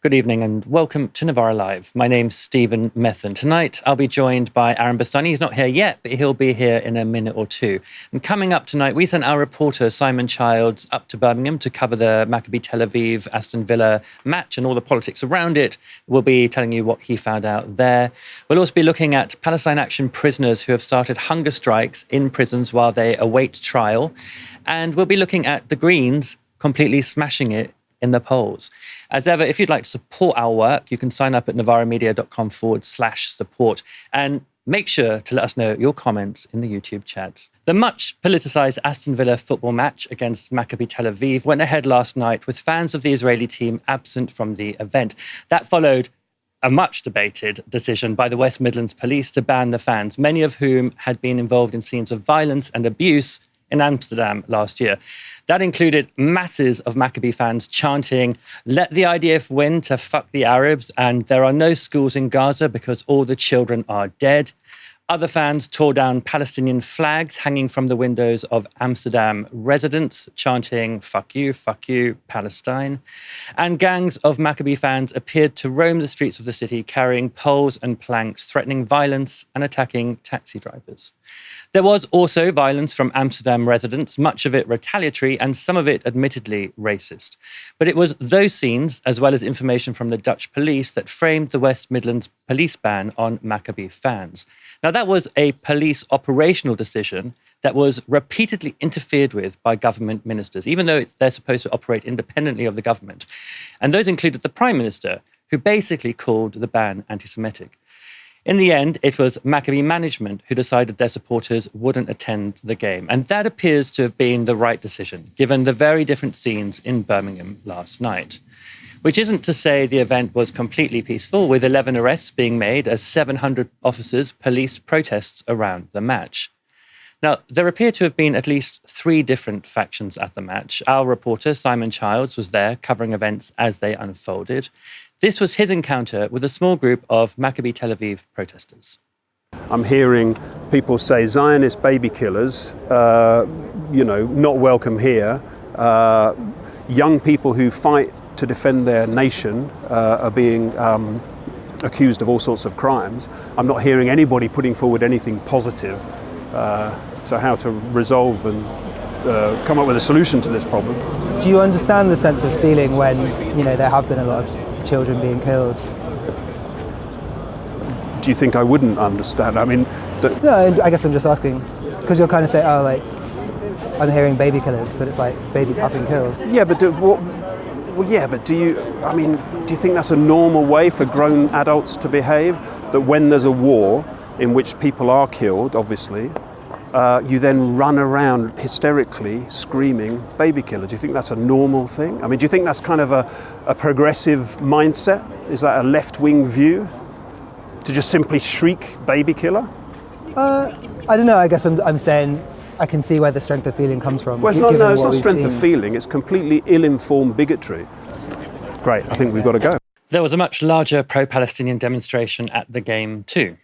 Good evening and welcome to Novara Live. My name's Stephen Methven. Tonight I'll be joined by Aaron Bastani. He's not here yet, but he'll be here in a minute or two. And coming up tonight, we sent our reporter Simon Childs up to Birmingham to cover the Maccabi Tel Aviv Aston Villa match and all the politics around it. We'll be telling you what he found out there. We'll also be looking at Palestine Action prisoners who have started hunger strikes in prisons while they await trial. And we'll be looking at the Greens completely smashing it in the polls. As ever, if you'd like to support our work, you can sign up at novaramedia.com/support and make sure to let us know your comments in the YouTube chat. The much politicised Aston Villa football match against Maccabi Tel Aviv went ahead last night with fans of the Israeli team absent from the event. That followed a much debated decision by the West Midlands police to ban the fans, many of whom had been involved in scenes of violence and abuse in Amsterdam last year. That included masses of Maccabi fans chanting, "Let the IDF win to fuck the Arabs," and "There are no schools in Gaza because all the children are dead." Other fans tore down Palestinian flags hanging from the windows of Amsterdam residents, chanting, fuck you, Palestine." And gangs of Maccabi fans appeared to roam the streets of the city carrying poles and planks, threatening violence and attacking taxi drivers. There was also violence from Amsterdam residents, much of it retaliatory and some of it admittedly racist. But it was those scenes, as well as information from the Dutch police, that framed the West Midlands police ban on Maccabi fans. Now, that was a police operational decision that was repeatedly interfered with by government ministers, even though they're supposed to operate independently of the government. And those included the Prime Minister, who basically called the ban anti-Semitic. In the end, it was Maccabi management who decided their supporters wouldn't attend the game. And that appears to have been the right decision, given the very different scenes in Birmingham last night. Which isn't to say the event was completely peaceful, with 11 arrests being made as 700 officers policed protests around the match. Now, there appear to have been at least 3 different factions at the match. Our reporter, Simon Childs, was there covering events as they unfolded. This was his encounter with a small group of Maccabi Tel Aviv protesters. I'm hearing people say Zionist baby killers, not welcome here. Young people who fight to defend their nation are being accused of all sorts of crimes. I'm not hearing anybody putting forward anything positive to how to resolve and come up with a solution to this problem. Do you understand the sense of feeling when, there have been a lot of children being killed? Do you think I wouldn't understand? I mean... No, I guess I'm just asking. Because you'll kind of say, I'm hearing baby killers, but it's like babies have been killed. Yeah, but do you think that's a normal way for grown adults to behave? That when there's a war in which people are killed, obviously, you then run around hysterically screaming baby killer. Do you think that's a normal thing? I mean, do you think that's kind of a progressive mindset? Is that a left-wing view? To just simply shriek baby killer? I don't know. I guess I'm saying I can see where the strength of feeling comes from. Well, it's not strength of feeling. It's completely ill-informed bigotry. Great. I think we've got to go. There was a much larger pro-Palestinian demonstration at the game too.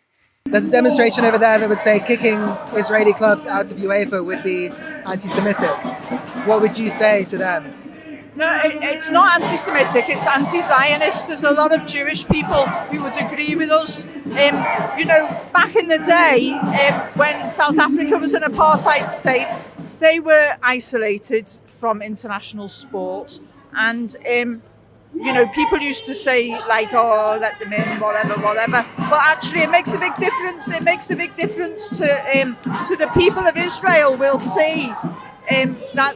There's a demonstration over there that would say kicking Israeli clubs out of UEFA would be anti-Semitic. What would you say to them? No, it's not anti-Semitic, it's anti-Zionist. There's a lot of Jewish people who would agree with us. Back in the day, when South Africa was an apartheid state, they were isolated from international sport. And, people used to say, let them in, whatever. But actually, it makes a big difference. It makes a big difference to the people of Israel. We'll see that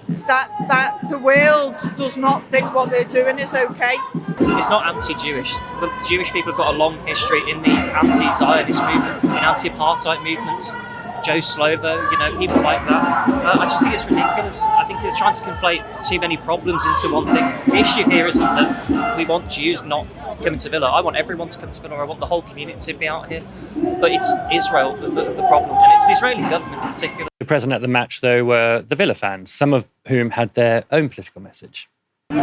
the world does not think what they're doing is okay. It's not anti-Jewish. The Jewish people have got a long history in the anti-Zionist movement, in anti-apartheid movements. Joe Slovo, people like that. I just think it's ridiculous. I think they're trying to conflate too many problems into one thing. The issue here isn't that we want Jews not coming to Villa. I want everyone to come to Villa. I want the whole community to be out here. But it's Israel the problem, and it's the Israeli government in particular. Present at the match, though, were the Villa fans, some of whom had their own political message. I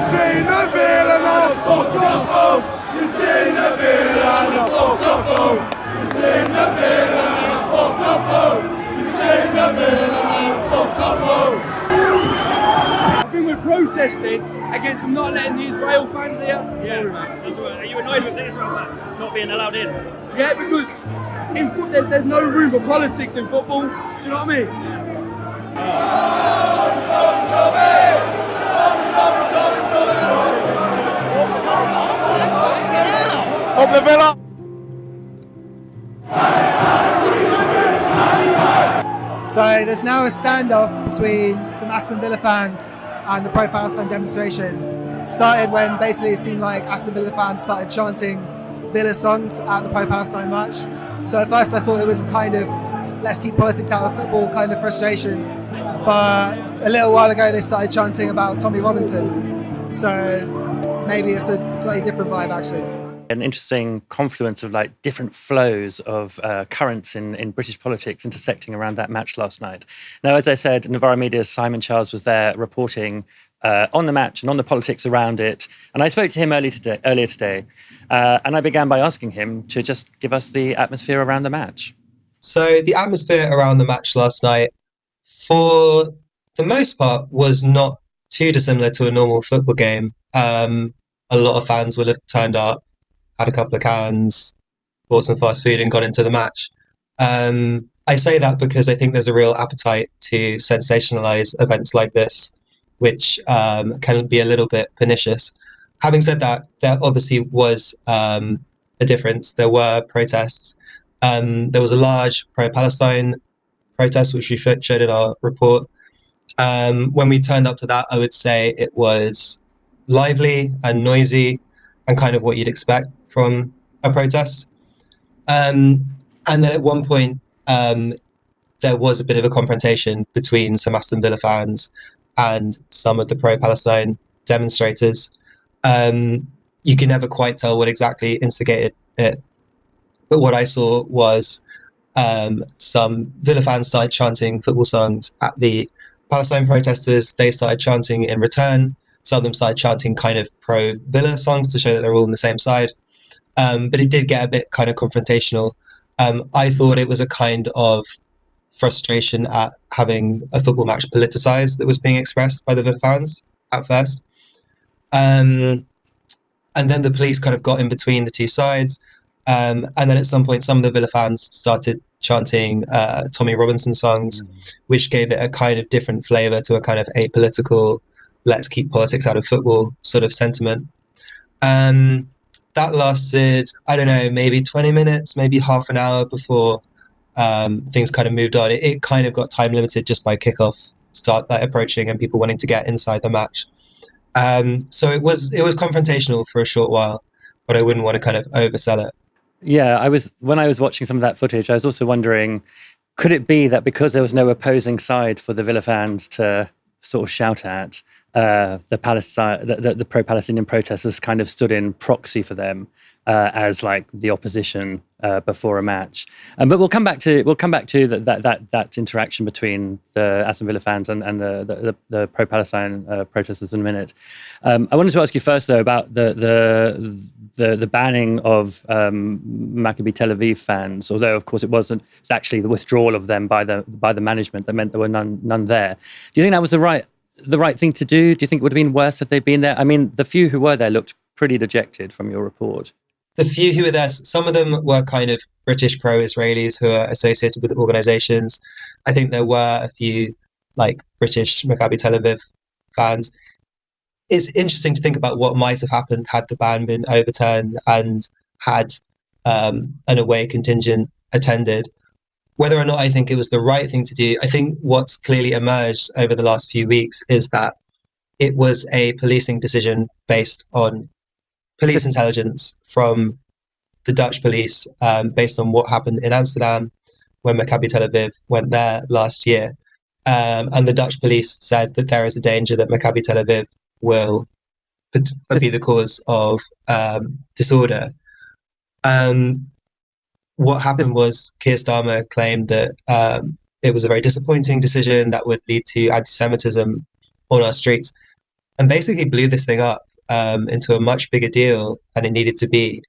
think we're protesting protesting against not letting the Israel fans here. Yeah, that's right. Are you annoyed with the Israel fans not being allowed in? Yeah, because there's no room for politics in football. Do you know what I mean? Up the Villa! So there's now a standoff between some Aston Villa fans and the pro-Palestine demonstration. Started when basically it seemed like Aston Villa fans started chanting Villa songs at the pro-Palestine march. So at first I thought it was kind of let's keep politics out of football kind of frustration. But a little while ago they started chanting about Tommy Robinson. So maybe it's a slightly different vibe actually. An interesting confluence of like different flows of currents in British politics intersecting around that match last night. Now, as I said, Novara Media's Simon Charles was there reporting on the match and on the politics around it. And I spoke to him earlier today, and I began by asking him to just give us the atmosphere around the match. So the atmosphere around the match last night, for the most part, was not too dissimilar to a normal football game. A lot of fans will have turned up, had a couple of cans, bought some fast food and got into the match. I say that because I think there's a real appetite to sensationalize events like this, which can be a little bit pernicious. Having said that, there obviously was a difference. There were protests. There was a large pro-Palestine protest, which we showed in our report. When we turned up to that, I would say it was lively and noisy and kind of what you'd expect from a protest. And then at one point, there was a bit of a confrontation between some Aston Villa fans and some of the pro-Palestine demonstrators. You can never quite tell what exactly instigated it. But what I saw was some Villa fans started chanting football songs at the Palestine protesters. They started chanting in return. Some of them started chanting kind of pro-Villa songs to show that they're all on the same side. But it did get a bit kind of confrontational. I thought it was a kind of frustration at having a football match politicised that was being expressed by the Villa fans at first. And then the police kind of got in between the two sides. And then at some point, some of the Villa fans started chanting Tommy Robinson songs, which gave it a kind of different flavour to a kind of apolitical, let's keep politics out of football sort of sentiment. That lasted, I don't know, maybe 20 minutes, maybe half an hour before things kind of moved on. It kind of got time limited just by kickoff start approaching and people wanting to get inside the match. So it was confrontational for a short while, but I wouldn't want to kind of oversell it. Yeah, when I was watching some of that footage, I was also wondering, could it be that because there was no opposing side for the Villa fans to sort of shout at, the pro-Palestinian protesters kind of stood in proxy for them as like the opposition before a match. But we'll come back to that interaction between the Aston Villa fans and the pro-Palestine protesters in a minute. I wanted to ask you first though about the banning of Maccabi Tel Aviv fans, although of course it's actually the withdrawal of them by the management that meant there were none there. Do you think that was the right thing to do? Do you think it would have been worse had they been there? I mean, the few who were there looked pretty dejected from your report. The few who were there, some of them were kind of British pro-Israelis who are associated with organisations. I think there were a few like British Maccabi Tel Aviv fans. It's interesting to think about what might have happened had the ban been overturned and had an away contingent attended. Whether or not I think it was the right thing to do, I think what's clearly emerged over the last few weeks is that it was a policing decision based on police intelligence from the Dutch police, based on what happened in Amsterdam when Maccabi Tel Aviv went there last year. And the Dutch police said that there is a danger that Maccabi Tel Aviv will be the cause of disorder. What happened was Keir Starmer claimed that it was a very disappointing decision that would lead to anti-Semitism on our streets, and basically blew this thing up into a much bigger deal than it needed to be.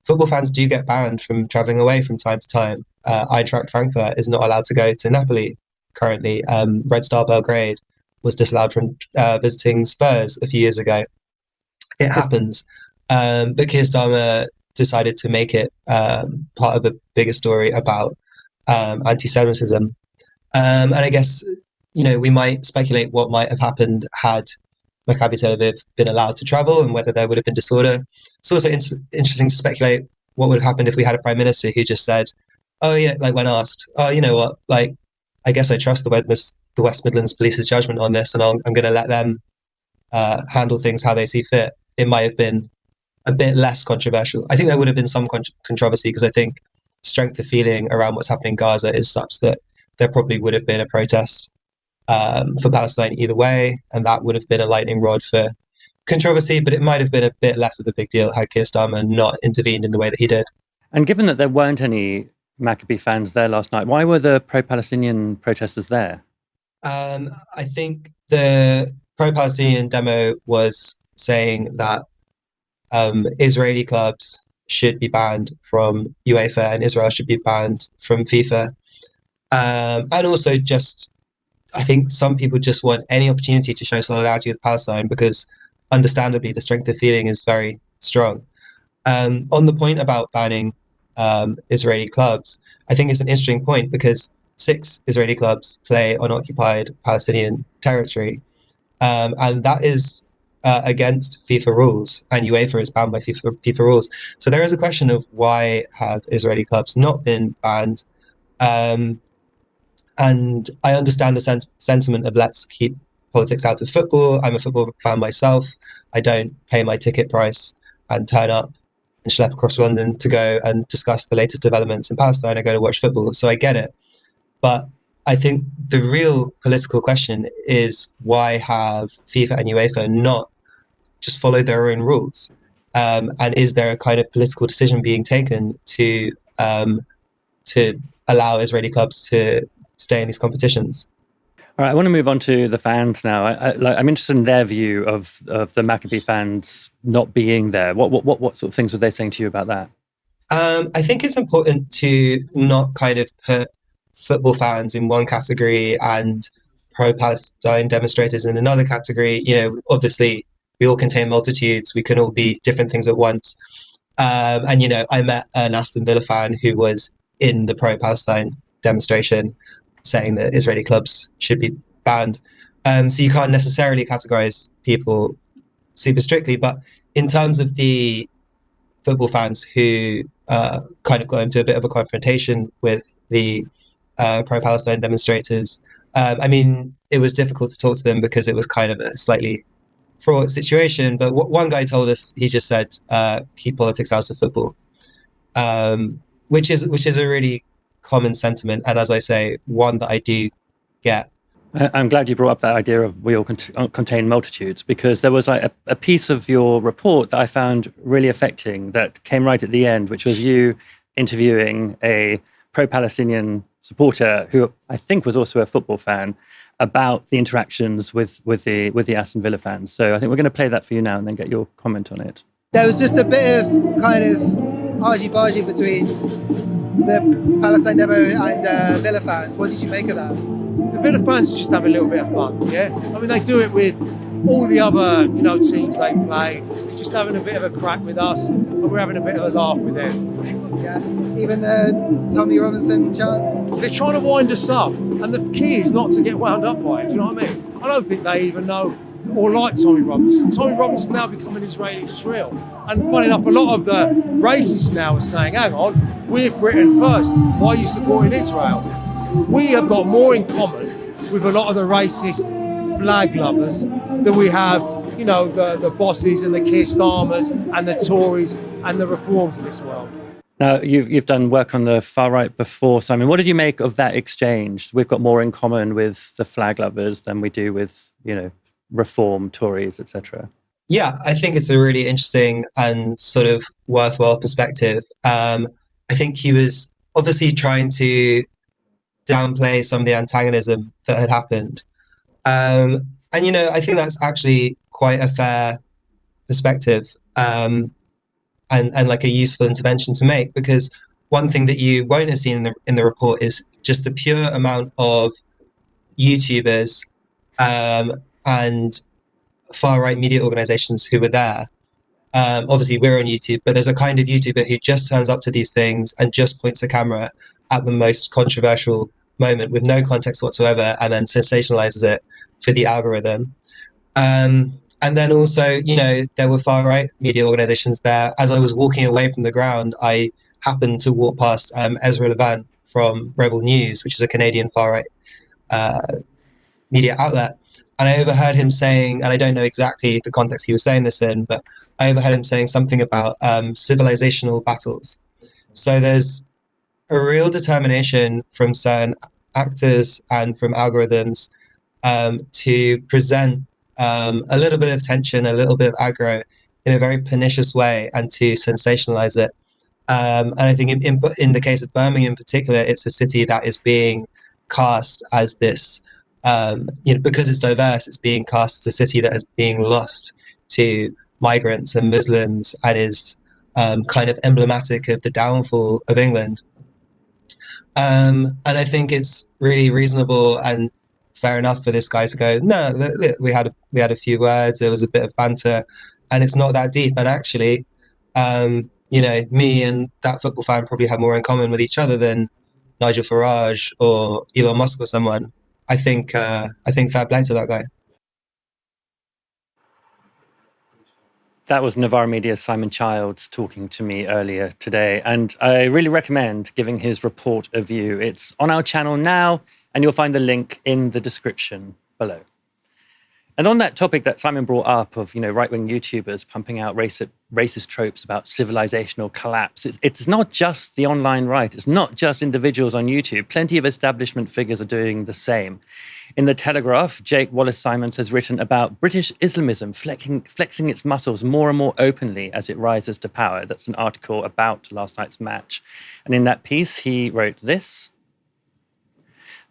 Football fans do get banned from travelling away from time to time. Eintracht Frankfurt is not allowed to go to Napoli currently. Red Star Belgrade was disallowed from visiting Spurs a few years ago. It happens. But Keir Starmer decided to make it part of a bigger story about anti-Semitism. And I guess, we might speculate what might have happened had Maccabi Tel Aviv been allowed to travel and whether there would have been disorder. It's also interesting to speculate what would have happened if we had a prime minister who just said, oh yeah, like when asked, oh, you know what, like, I guess I trust the West Midlands Police's judgment on this, and I'm going to let them handle things how they see fit. It might have been a bit less controversial. I think there would have been some controversy because I think strength of feeling around what's happening in Gaza is such that there probably would have been a protest for Palestine either way, and that would have been a lightning rod for controversy, but it might have been a bit less of a big deal had Keir Starmer not intervened in the way that he did. And given that there weren't any Maccabi fans there last night, why were the pro-Palestinian protesters there? I think the pro-Palestinian demo was saying that Israeli clubs should be banned from UEFA and Israel should be banned from FIFA. And also just, I think some people just want any opportunity to show solidarity with Palestine because understandably the strength of feeling is very strong. On the point about banning Israeli clubs, I think it's an interesting point because 6 Israeli clubs play on occupied Palestinian territory. And that is against FIFA rules, and UEFA is bound by FIFA rules. So there is a question of why have Israeli clubs not been banned? And I understand the sentiment of let's keep politics out of football. I'm a football fan myself. I don't pay my ticket price and turn up and schlep across London to go and discuss the latest developments in Palestine. I go to watch football, so I get it. But I think the real political question is why have FIFA and UEFA not just followed their own rules? And is there a kind of political decision being taken to allow Israeli clubs to stay in these competitions? All right, I want to move on to the fans now. I'm interested in their view of the Maccabi fans not being there. What sort of things were they saying to you about that? I think it's important to not kind of put football fans in one category and pro-Palestine demonstrators in another category. Obviously, we all contain multitudes. We can all be different things at once. And, I met an Aston Villa fan who was in the pro-Palestine demonstration saying that Israeli clubs should be banned. So you can't necessarily categorize people super strictly. But in terms of the football fans who kind of got into a bit of a confrontation with the pro-Palestine demonstrators, it was difficult to talk to them because it was kind of a slightly fraught situation. But what one guy told us, he just said, keep politics out of football, which is a really common sentiment. And as I say, one that I do get. I'm glad you brought up that idea of we all contain multitudes, because there was like a piece of your report that I found really affecting that came right at the end, which was you interviewing a pro-Palestinian supporter who I think was also a football fan about the interactions with the Aston Villa fans. So I think we're going to play that for you now and then get your comment on it. There was just a bit of kind of argy-bargy between the Palestine demo and Villa fans. What did you make of that? The Villa fans just have a little bit of fun, yeah? They do it with all the other, teams they play. They're just having a bit of a crack with us, and we're having a bit of a laugh with them. Yeah, even the Tommy Robinson chants. They're trying to wind us up, and the key is not to get wound up by it, do you know what I mean? I don't think they even know or like Tommy Robinson. Tommy Robinson now become an Israeli shrill. And funny enough, a lot of the racists now are saying, hang on, we're Britain first. Why are you supporting Israel? We have got more in common with a lot of the racist flag lovers than we have, the bosses and the Keir Starmers and the Tories and the reforms of this world. Now, you've done work on the far right before, Simon. What did you make of that exchange? We've got more in common with the flag lovers than we do with, reform, Tories, etc. Yeah, I think it's a really interesting and sort of worthwhile perspective. I think he was obviously trying to downplay some of the antagonism that had happened. And, I think that's actually quite a fair perspective and like a useful intervention to make, because one thing that you won't have seen in the report is just the pure amount of YouTubers and far-right media organizations who were there. Obviously, we're on YouTube, but there's a kind of YouTuber who just turns up to these things and just points a camera at the most controversial moment with no context whatsoever, and then sensationalizes it for the algorithm. And then also, there were far-right media organizations there. As I was walking away from the ground, I happened to walk past Ezra Levant from Rebel News, which is a Canadian far-right media outlet. And I overheard him saying, and I don't know exactly the context he was saying this in, but I overheard him saying something about civilizational battles. So there's a real determination from certain actors and from algorithms to present a little bit of tension, a little bit of aggro in a very pernicious way, and to sensationalize it. And I think in the case of Birmingham in particular, it's a city that is being cast as this, because it's diverse, it's being cast as a city that is being lost to migrants and Muslims, and is kind of emblematic of the downfall of England. And I think it's really reasonable and fair enough for this guy to go, no, look, we had a few words, there was a bit of banter, and it's not that deep. And actually, me and that football fan probably have more in common with each other than Nigel Farage or Elon Musk or someone. I think fair play to that guy. That was Novara Media's Simon Childs talking to me earlier today, and I really recommend giving his report a view. It's on our channel now, and you'll find the link in the description below. And on that topic that Simon brought up of, right-wing YouTubers pumping out racist tropes about civilizational collapse, it's not just the online right. It's not just individuals on YouTube. Plenty of establishment figures are doing the same. In The Telegraph, Jake Wallace-Simons has written about British Islamism flexing its muscles more and more openly as it rises to power. That's an article about last night's match. And in that piece, he wrote this: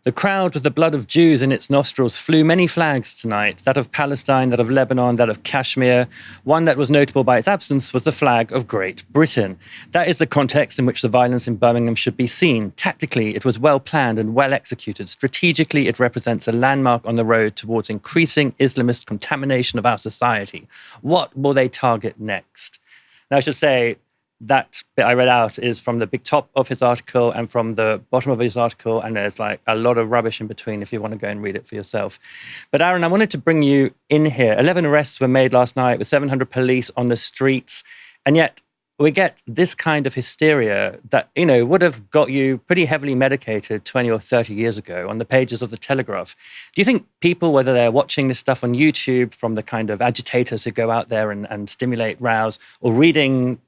"The crowd with the blood of Jews in its nostrils flew many flags tonight, that of Palestine, that of Lebanon, that of Kashmir. One that was notable by its absence was the flag of Great Britain. That is the context in which the violence in Birmingham should be seen. Tactically, it was well planned and well executed. Strategically, it represents a landmark on the road towards increasing Islamist contamination of our society. What will they target next?" Now, I should say, that bit I read out is from the big top of his article and from the bottom of his article, and there's like a lot of rubbish in between if you want to go and read it for yourself. But Aaron, I wanted to bring you in here. 11 arrests were made last night with 700 police on the streets, and yet we get this kind of hysteria that, would have got you pretty heavily medicated 20 or 30 years ago on the pages of The Telegraph. Do you think people, whether they're watching this stuff on YouTube from the kind of agitators who go out there and stimulate rows, or reading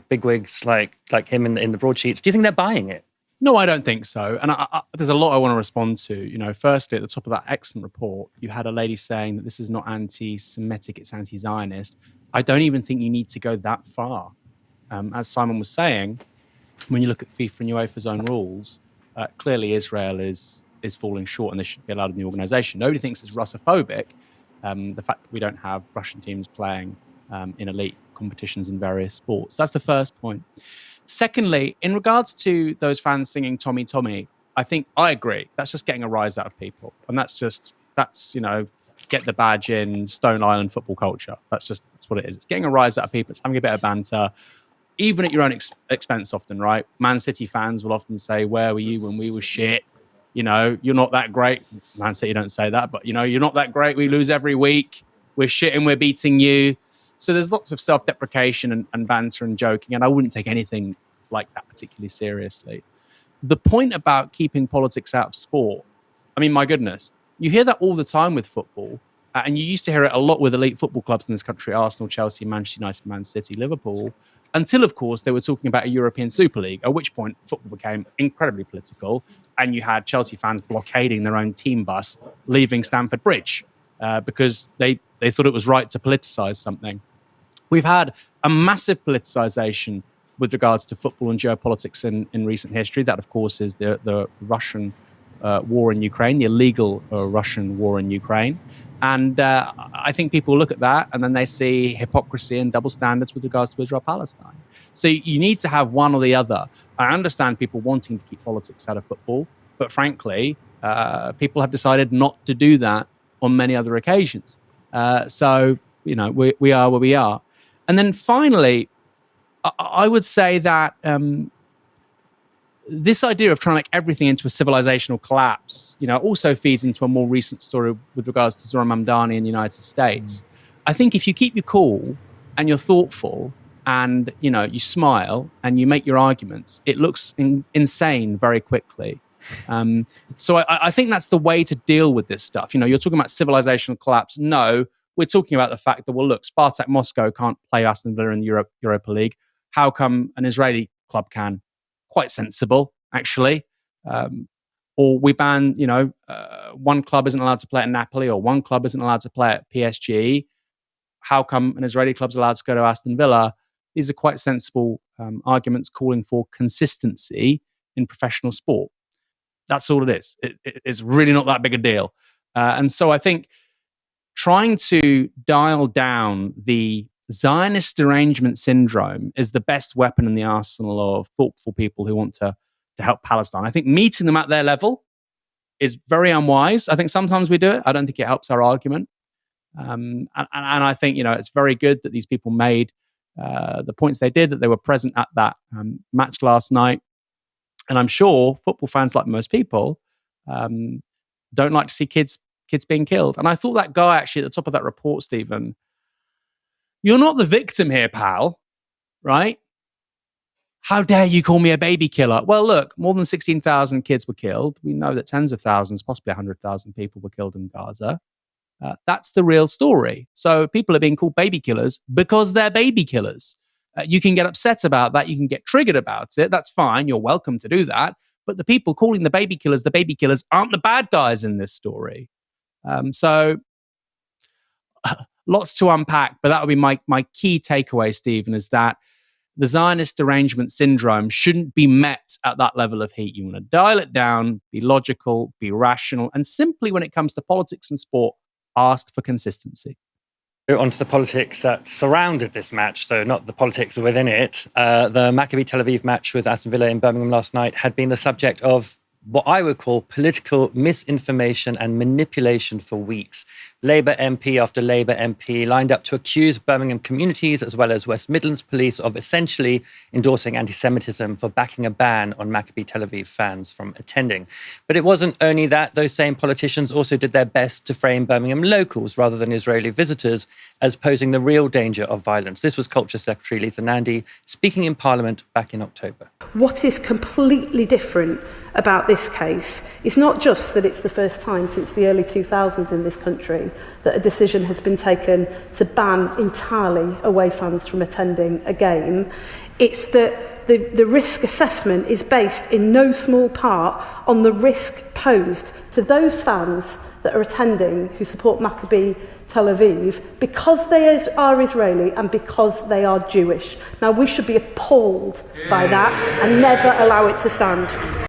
bigwigs like him in the broadsheets, do you think they're buying it? No, I don't think so. And there's a lot I want to respond to. Firstly, at the top of that excellent report, you had a lady saying that this is not anti-Semitic, it's anti-Zionist. I don't even think you need to go that far. As Simon was saying, when you look at FIFA and UEFA's own rules, clearly Israel is falling short and they shouldn't be allowed in the organisation. Nobody thinks it's Russophobic. The fact that we don't have Russian teams playing in elite competitions in various sports. That's the first point. Secondly, in regards to those fans singing Tommy, Tommy, I think I agree. That's just getting a rise out of people. And that's get the badge in Stone Island football culture. That's what it is. It's getting a rise out of people. It's having a bit of banter, even at your own expense often, right? Man City fans will often say, where were you when we were shit? You're not that great. Man City don't say that, but you're not that great. We lose every week. We're shit and we're beating you. So there's lots of self-deprecation and banter and joking, and I wouldn't take anything like that particularly seriously. The point about keeping politics out of sport, I mean, my goodness, you hear that all the time with football, and you used to hear it a lot with elite football clubs in this country, Arsenal, Chelsea, Manchester United, Man City, Liverpool, until, of course, they were talking about a European Super League, at which point football became incredibly political, and you had Chelsea fans blockading their own team bus, leaving Stamford Bridge, because they thought it was right to politicize something. We've had a massive politicization with regards to football and geopolitics in recent history. That, of course, is the Russian war in Ukraine, the illegal Russian war in Ukraine. And I think people look at that and then they see hypocrisy and double standards with regards to Israel-Palestine. So you need to have one or the other. I understand people wanting to keep politics out of football, but frankly, people have decided not to do that on many other occasions. So, we are where we are. And then finally, I would say that this idea of trying to make everything into a civilizational collapse, also feeds into a more recent story with regards to Zohran Mamdani in the United States. I think if you keep your cool and you're thoughtful and, you smile and you make your arguments, it looks insane very quickly. So I think that's the way to deal with this stuff. You're talking about civilizational collapse. No, we're talking about the fact that, well, look, Spartak Moscow can't play Aston Villa in the Europa League. How come an Israeli club can? Quite sensible, actually. Or we ban, one club isn't allowed to play at Napoli, or one club isn't allowed to play at PSG. How come an Israeli club's allowed to go to Aston Villa? These are quite sensible arguments calling for consistency in professional sport. That's all it is. It's really not that big a deal. And so I think trying to dial down the Zionist derangement syndrome is the best weapon in the arsenal of thoughtful people who want to help Palestine. I think meeting them at their level is very unwise. I think sometimes we do it. I don't think it helps our argument. And I think, it's very good that these people made the points they did, that they were present at that match last night. And I'm sure football fans, like most people, don't like to see kids being killed. And I thought that guy actually at the top of that report, Stephen, you're not the victim here, pal, right? How dare you call me a baby killer? Well, look, more than 16,000 kids were killed. We know that tens of thousands, possibly 100,000 people were killed in Gaza. That's the real story. So people are being called baby killers because they're baby killers. You can get upset about that. You can get triggered about it. That's fine. You're welcome to do that. But the people calling the baby killers aren't the bad guys in this story. So lots to unpack, but that would be my key takeaway, Stephen, is that the Zionist derangement syndrome shouldn't be met at that level of heat. You want to dial it down, be logical, be rational, and simply when it comes to politics and sport, ask for consistency. On to the politics that surrounded this match, so not the politics within it. The Maccabi Tel Aviv match with Aston Villa in Birmingham last night had been the subject of what I would call political misinformation and manipulation for weeks. Labour MP after Labour MP lined up to accuse Birmingham communities as well as West Midlands police of essentially endorsing anti-Semitism for backing a ban on Maccabi Tel Aviv fans from attending. But it wasn't only that. Those same politicians also did their best to frame Birmingham locals rather than Israeli visitors as posing the real danger of violence. This was Culture Secretary Lisa Nandy speaking in Parliament back in October. What is completely different about this case is not just that it's the first time since the early 2000s in this country that a decision has been taken to ban entirely away fans from attending a game. It's that the risk assessment is based in no small part on the risk posed to those fans that are attending who support Maccabi Tel Aviv because they are Israeli and because they are Jewish. Now, we should be appalled by that and never allow it to stand.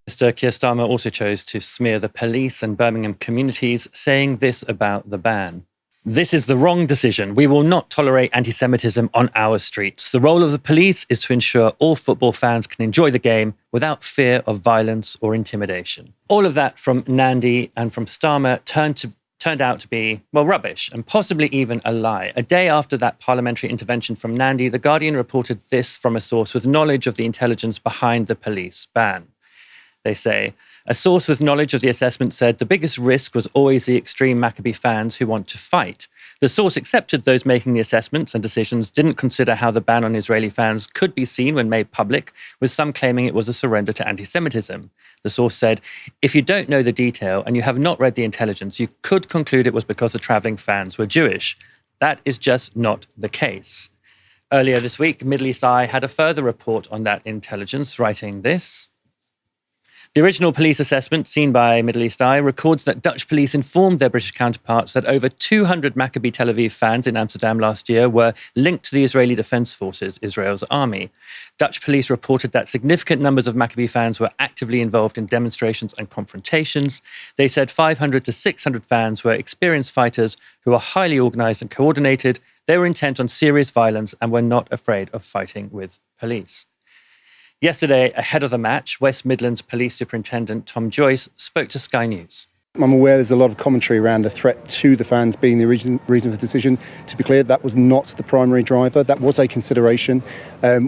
Mr. Keir Starmer also chose to smear the police and Birmingham communities, saying this about the ban. This is the wrong decision. We will not tolerate anti-Semitism on our streets. The role of the police is to ensure all football fans can enjoy the game without fear of violence or intimidation. All of that from Nandy and from Starmer turned out to be, well, rubbish and possibly even a lie. A day after that parliamentary intervention from Nandy, The Guardian reported this from a source with knowledge of the intelligence behind the police ban. They say, a source with knowledge of the assessment said the biggest risk was always the extreme Maccabi fans who want to fight. The source accepted those making the assessments and decisions didn't consider how the ban on Israeli fans could be seen when made public, with some claiming it was a surrender to anti-Semitism. The source said, if you don't know the detail and you have not read the intelligence, you could conclude it was because the travelling fans were Jewish. That is just not the case. Earlier this week, Middle East Eye had a further report on that intelligence, writing this. The original police assessment, seen by Middle East Eye, records that Dutch police informed their British counterparts that over 200 Maccabi Tel Aviv fans in Amsterdam last year were linked to the Israeli Defense Forces, Israel's army. Dutch police reported that significant numbers of Maccabi fans were actively involved in demonstrations and confrontations. They said 500 to 600 fans were experienced fighters who are highly organised and coordinated. They were intent on serious violence and were not afraid of fighting with police. Yesterday, ahead of the match, West Midlands Police Superintendent Tom Joyce spoke to Sky News. I'm aware there's a lot of commentary around the threat to the fans being the reason for the decision. To be clear, that was not the primary driver. That was a consideration.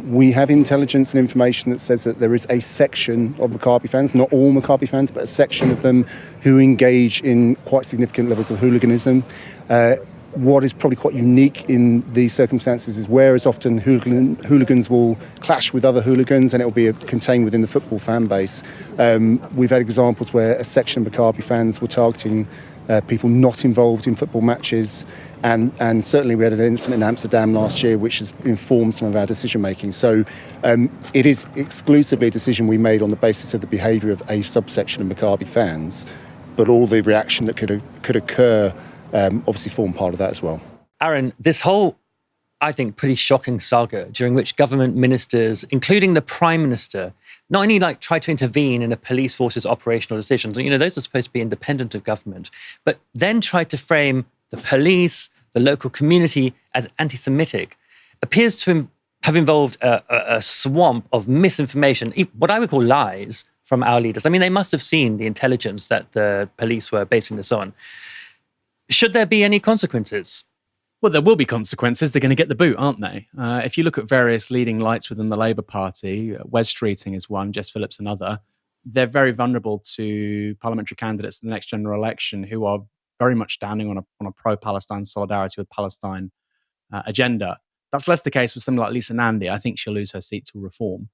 We have intelligence and information that says that there is a section of Maccabi fans, not all Maccabi fans, but a section of them who engage in quite significant levels of hooliganism. What is probably quite unique in these circumstances is whereas often hooligans will clash with other hooligans and it will be contained within the football fan base. We've had examples where a section of Maccabi fans were targeting people not involved in football matches, and certainly we had an incident in Amsterdam last year which has informed some of our decision making. So it is exclusively a decision we made on the basis of the behaviour of a subsection of Maccabi fans, but all the reaction that could occur obviously form part of that as well. Aaron, this whole, I think, pretty shocking saga during which government ministers, including the Prime Minister, not only tried to intervene in a police force's operational decisions, and those are supposed to be independent of government, but then tried to frame the police, the local community as anti-Semitic, appears to have involved a swamp of misinformation, what I would call lies from our leaders. I mean, they must have seen the intelligence that the police were basing this on. Should there be any consequences? Well, there will be consequences. They're going to get the boot, aren't they? If you look at various leading lights within the Labour Party, Wes Streeting is one, Jess Phillips another. They're very vulnerable to parliamentary candidates in the next general election who are very much standing on a pro-Palestine solidarity with Palestine agenda. That's less the case with someone like Lisa Nandy. I think she'll lose her seat to Reform.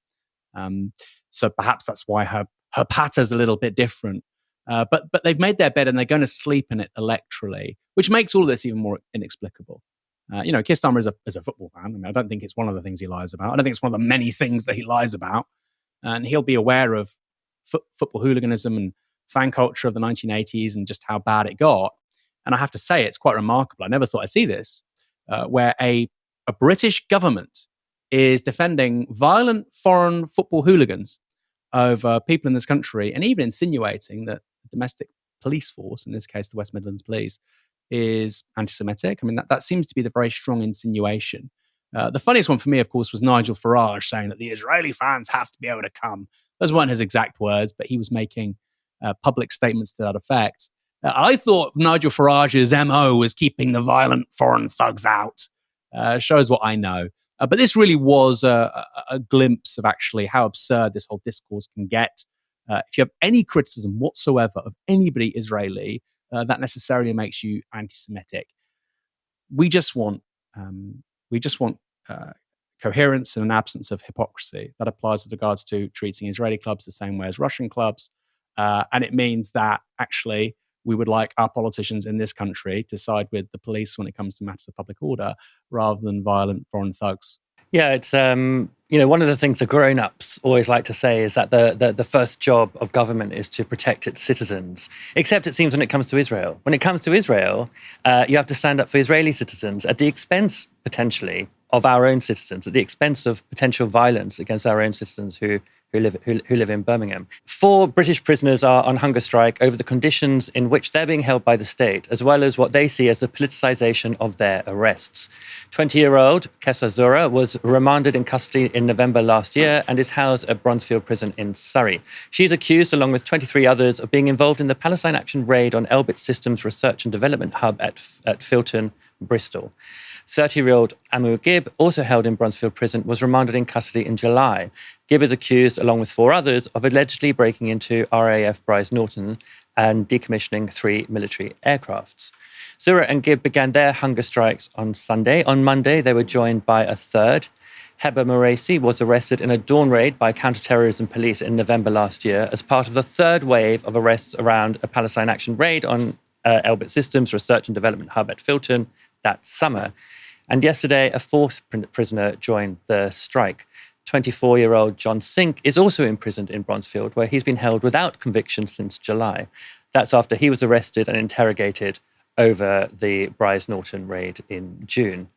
So perhaps that's why her patter's a little bit different. But they've made their bed and they're going to sleep in it electorally, which makes all of this even more inexplicable. Keir Starmer is a football fan. I mean, I don't think it's one of the things he lies about. I don't think it's one of the many things that he lies about. And he'll be aware of football hooliganism and fan culture of the 1980s and just how bad it got. And I have to say, it's quite remarkable. I never thought I'd see this, where a British government is defending violent foreign football hooligans over people in this country and even insinuating that the domestic police force, in this case the West Midlands Police, is anti-Semitic. I mean, that seems to be the very strong insinuation. The funniest one for me, of course, was Nigel Farage saying that the Israeli fans have to be able to come. Those weren't his exact words, but he was making public statements to that effect. I thought Nigel Farage's MO was keeping the violent foreign thugs out. Shows what I know. But this really was a glimpse of actually how absurd this whole discourse can get. If you have any criticism whatsoever of anybody Israeli, that necessarily makes you anti-Semitic. We just want coherence and an absence of hypocrisy. That applies with regards to treating Israeli clubs the same way as Russian clubs. And it means that actually we would like our politicians in this country to side with the police when it comes to matters of public order rather than violent foreign thugs. Yeah, it's one of the things the grown-ups always like to say is that the first job of government is to protect its citizens. Except it seems when it comes to Israel. When it comes to Israel, you have to stand up for Israeli citizens at the expense, potentially, of our own citizens, at the expense of potential violence against our own citizens who live in Birmingham. 4 British prisoners are on hunger strike over the conditions in which they're being held by the state, as well as what they see as the politicisation of their arrests. 20-year-old Kessa Zura was remanded in custody in November last year and is housed at Bronzefield Prison in Surrey. She's accused, along with 23 others, of being involved in the Palestine Action raid on Elbit Systems Research and Development Hub at Filton, Bristol. 30-year-old Amu Gibb, also held in Bronzefield Prison, was remanded in custody in July. Gibb is accused, along with 4 others, of allegedly breaking into RAF Bryce Norton and decommissioning 3 military aircrafts. Zura and Gibb began their hunger strikes on Sunday. On Monday, they were joined by a third. Heba Moraisi was arrested in a dawn raid by counter-terrorism police in November last year as part of the third wave of arrests around a Palestine Action raid on Elbit Systems Research and Development Hub at Filton that summer. And yesterday, a 4th prisoner joined the strike. 24-year-old John Sink is also imprisoned in Bronzefield, where he's been held without conviction since July. That's after he was arrested and interrogated over the Bryce Norton raid in June.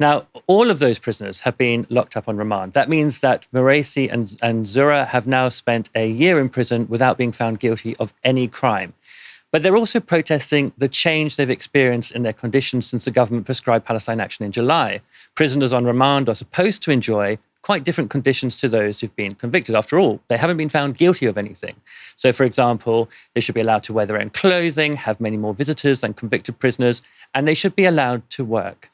Now, all of those prisoners have been locked up on remand. That means that Moraisi and Zura have now spent a year in prison without being found guilty of any crime. But they're also protesting the change they've experienced in their conditions since the government prescribed Palestine Action in July. Prisoners on remand are supposed to enjoy quite different conditions to those who've been convicted. After all, they haven't been found guilty of anything. So, for example, they should be allowed to wear their own clothing, have many more visitors than convicted prisoners, and they should be allowed to work.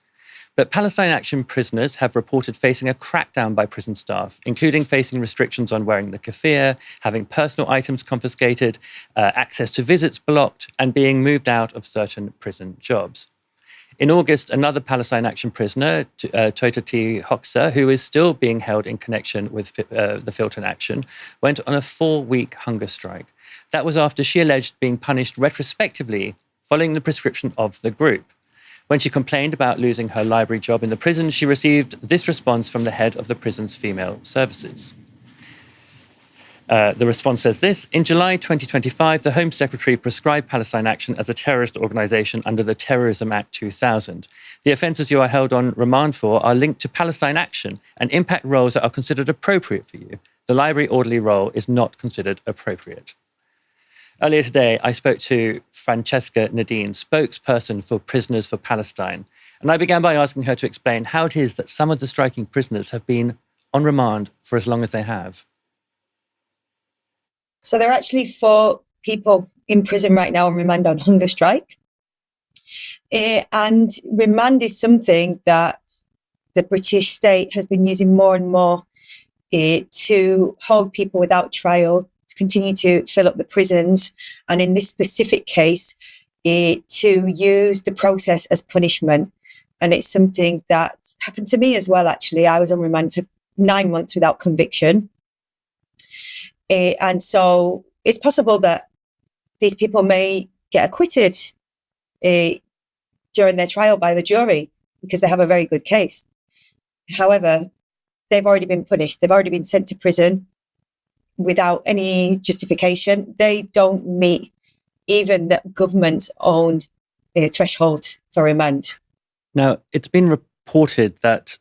But Palestine Action prisoners have reported facing a crackdown by prison staff, including facing restrictions on wearing the keffiyeh, having personal items confiscated, access to visits blocked, and being moved out of certain prison jobs. In August, another Palestine Action prisoner, Toitati Hoxha, who is still being held in connection with the Filton Action, went on a 4-week hunger strike. That was after she alleged being punished retrospectively following the prescription of the group. When she complained about losing her library job in the prison, she received this response from the head of the prison's female services. The response says this: in July 2025, the Home Secretary prescribed Palestine Action as a terrorist organisation under the Terrorism Act 2000. The offences you are held on remand for are linked to Palestine Action and impact roles that are considered appropriate for you. The library orderly role is not considered appropriate. Earlier today, I spoke to Francesca Nadin, spokesperson for Prisoners for Palestine, and I began by asking her to explain how it is that some of the striking prisoners have been on remand for as long as they have. So there are actually 4 people in prison right now on remand on hunger strike. And remand is something that the British state has been using more and more to hold people without trial, continue to fill up the prisons, and in this specific case, to use the process as punishment. And it's something that happened to me as well, actually. I was on remand for 9 months without conviction. And so it's possible that these people may get acquitted during their trial by the jury because they have a very good case. However, they've already been punished. They've already been sent to prison without any justification. They don't meet even the government's own threshold for remand. Now, it's been reported that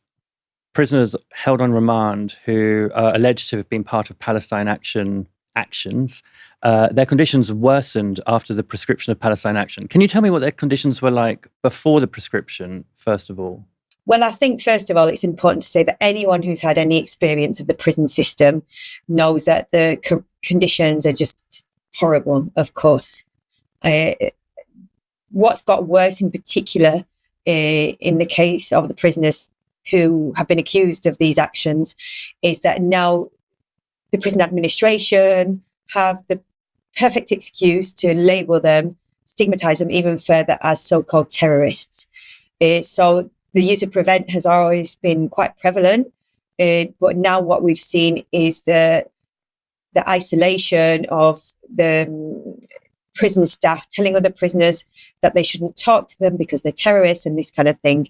prisoners held on remand who are alleged to have been part of Palestine Action actions, their conditions worsened after the prescription of Palestine Action. Can you tell me what their conditions were like before the prescription, first of all? Well, I think, first of all, it's important to say that anyone who's had any experience of the prison system knows that the conditions are just horrible, of course. What's got worse in particular in the case of the prisoners who have been accused of these actions is that now the prison administration have the perfect excuse to label them, stigmatise them even further as so-called terrorists. So the use of prevent has always been quite prevalent, but now what we've seen is the isolation of the prison staff telling other prisoners that they shouldn't talk to them because they're terrorists and this kind of thing.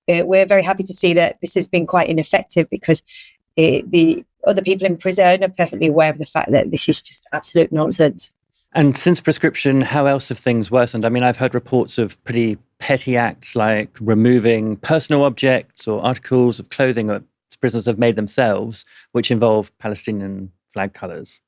We're very happy to see that this has been quite ineffective because the other people in prison are perfectly aware of the fact that this is just absolute nonsense. And since prescription, how else have things worsened? I mean, I've heard reports of pretty petty acts like removing personal objects or articles of clothing that prisoners have made themselves, which involve Palestinian flag colours.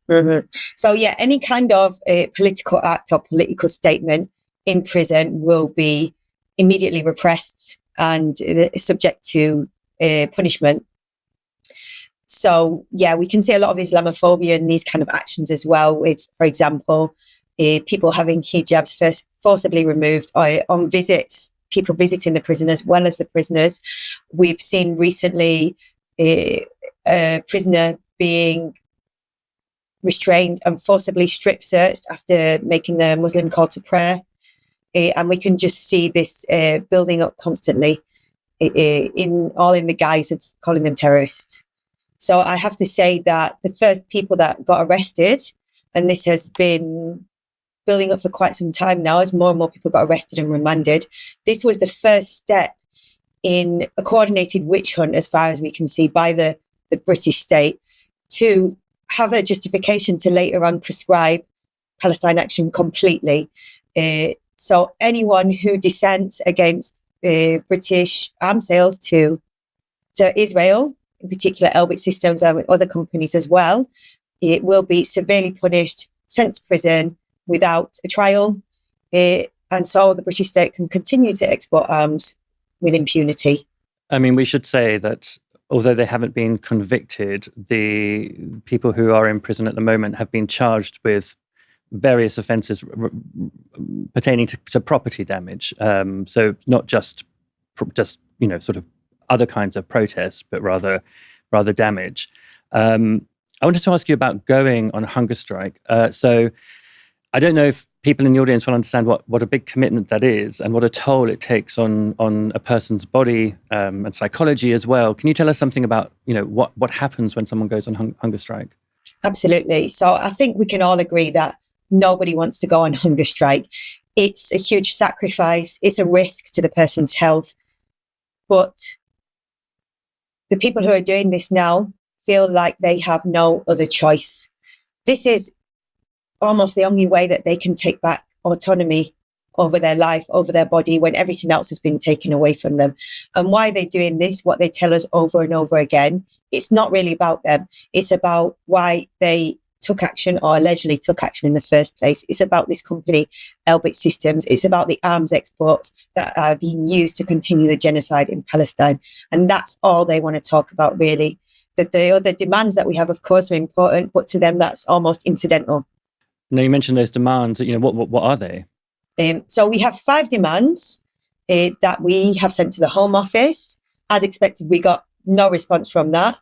Mm-hmm. So, yeah, any kind of political act or political statement in prison will be immediately repressed and subject to punishment. So, yeah, we can see a lot of Islamophobia in these kind of actions as well with, for example, people having hijabs forcibly removed on visits, people visiting the prison as well as the prisoners. We've seen recently a prisoner being restrained and forcibly strip searched after making the Muslim call to prayer. And we can just see this building up constantly in the guise of calling them terrorists. So I have to say that the first people that got arrested, and this has been building up for quite some time now as more and more people got arrested and remanded, this was the first step in a coordinated witch hunt, as far as we can see, by the British state to have a justification to later on prescribe Palestine Action completely. So anyone who dissents against British arms sales to Israel, in particular Elbit Systems and with other companies as well, it will be severely punished, sent to prison without a trial. And so the British state can continue to export arms with impunity. I mean, we should say that although they haven't been convicted, the people who are in prison at the moment have been charged with various offences pertaining to property damage. So not just sort of other kinds of protests, but rather damage. I wanted to ask you about going on a hunger strike. So I don't know if people in the audience will understand what a big commitment that is and what a toll it takes on a person's body and psychology as well. Can you tell us something about what happens when someone goes on hunger strike? Absolutely. So I think we can all agree that nobody wants to go on hunger strike. It's a huge sacrifice. It's a risk to the person's health. But the people who are doing this now feel like they have no other choice. This is almost the only way that they can take back autonomy over their life, over their body, when everything else has been taken away from them. And why they're doing this, what they tell us over and over again, it's not really about them. It's about why they took action or allegedly took action in the first place. It's about this company, Elbit Systems. It's about the arms exports that are being used to continue the genocide in Palestine. And that's all they want to talk about, really. That the other demands that we have, of course, are important, but to them, that's almost incidental. Now, you mentioned those demands. What are they? So we have 5 demands that we have sent to the Home Office. As expected, we got no response from that.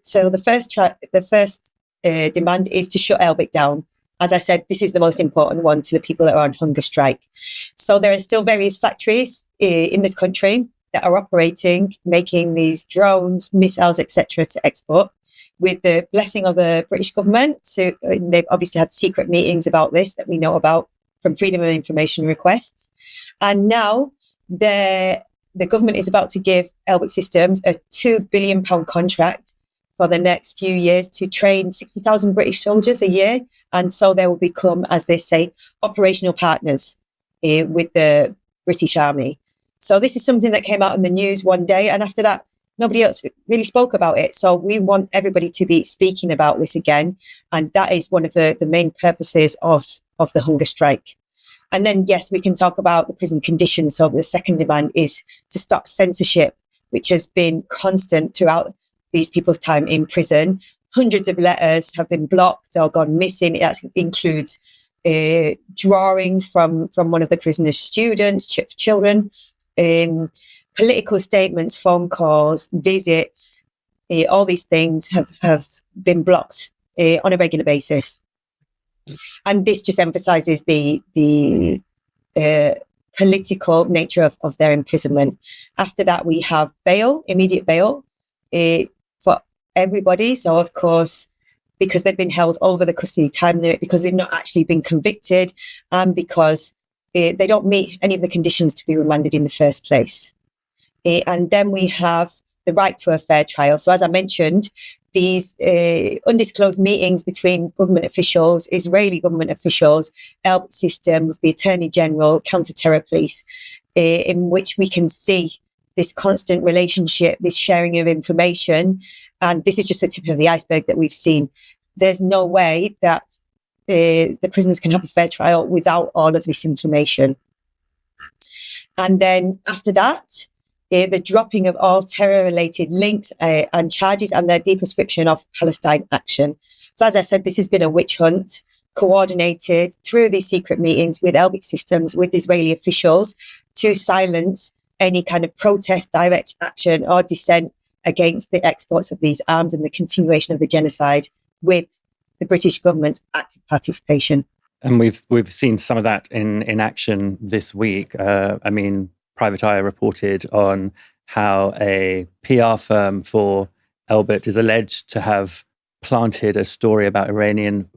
So the first demand is to shut Elbit down. As I said, this is the most important one to the people that are on hunger strike. So there are still various factories in this country that are operating, making these drones, missiles, etc., to export, with the blessing of the British government. So they've obviously had secret meetings about this that we know about from Freedom of Information requests. And now the government is about to give Elbit Systems a £2 billion contract for the next few years to train 60,000 British soldiers a year. And so they will become, as they say, operational partners with the British Army. So this is something that came out in the news one day. And after that, nobody else really spoke about it. So we want everybody to be speaking about this again. And that is one of the main purposes of the hunger strike. And then, yes, we can talk about the prison conditions. So the second demand is to stop censorship, which has been constant throughout these people's time in prison. Hundreds of letters have been blocked or gone missing. It includes drawings from one of the prisoners' students, children, political statements, phone calls, visits. All these things have been blocked on a regular basis. And this just emphasizes the political nature of their imprisonment. After that, we have bail, immediate bail for everybody. So, of course, because they've been held over the custody time limit, because they've not actually been convicted, and because they don't meet any of the conditions to be remanded in the first place. And then we have the right to a fair trial. So, as I mentioned, these undisclosed meetings between government officials, Israeli government officials, Elbit Systems, the Attorney General, Counter-Terror Police, in which we can see this constant relationship, this sharing of information. And this is just the tip of the iceberg that we've seen. There's no way that the prisoners can have a fair trial without all of this information. And then after that, the dropping of all terror-related links and charges, and the deprescription of Palestine Action. So as I said, this has been a witch hunt coordinated through these secret meetings with Elbit Systems, with Israeli officials, to silence any kind of protest, direct action or dissent against the exports of these arms and the continuation of the genocide, with the British government's active participation. And we've seen some of that in action this week. Private Eye reported on how a PR firm for Elbit is alleged to have planted a story about Iranian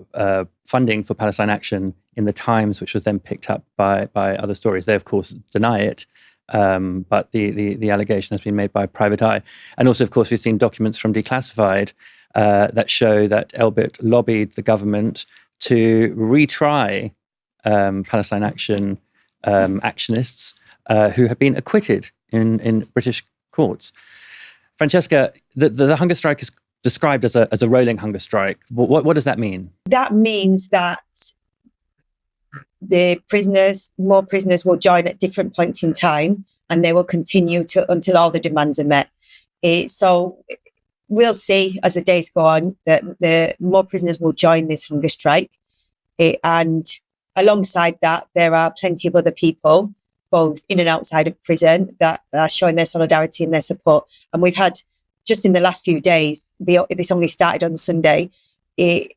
funding for Palestine Action in the Times, which was then picked up by other stories. They, of course, deny it, but the allegation has been made by Private Eye. And also, of course, we've seen documents from Declassified that show that Elbit lobbied the government to retry Palestine Action actionists who have been acquitted in British courts. Francesca, the hunger strike is described as a rolling hunger strike. What does that mean? That means that more prisoners will join at different points in time, and they will continue until all the demands are met. So we'll see as the days go on that the more prisoners will join this hunger strike. And alongside that, there are plenty of other people, both in and outside of prison, that are showing their solidarity and their support. And we've had, just in the last few days, this only started on Sunday,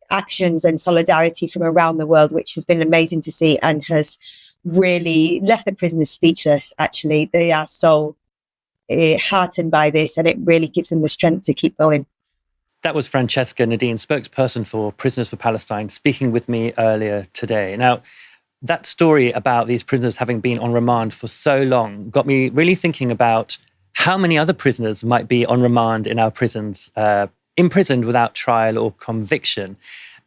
actions and solidarity from around the world, which has been amazing to see and has really left the prisoners speechless, actually. They are so heartened by this, and it really gives them the strength to keep going. That was Francesca, Nadin, spokesperson for Prisoners for Palestine, speaking with me earlier today. Now, that story about these prisoners having been on remand for so long got me really thinking about how many other prisoners might be on remand in our prisons, imprisoned without trial or conviction.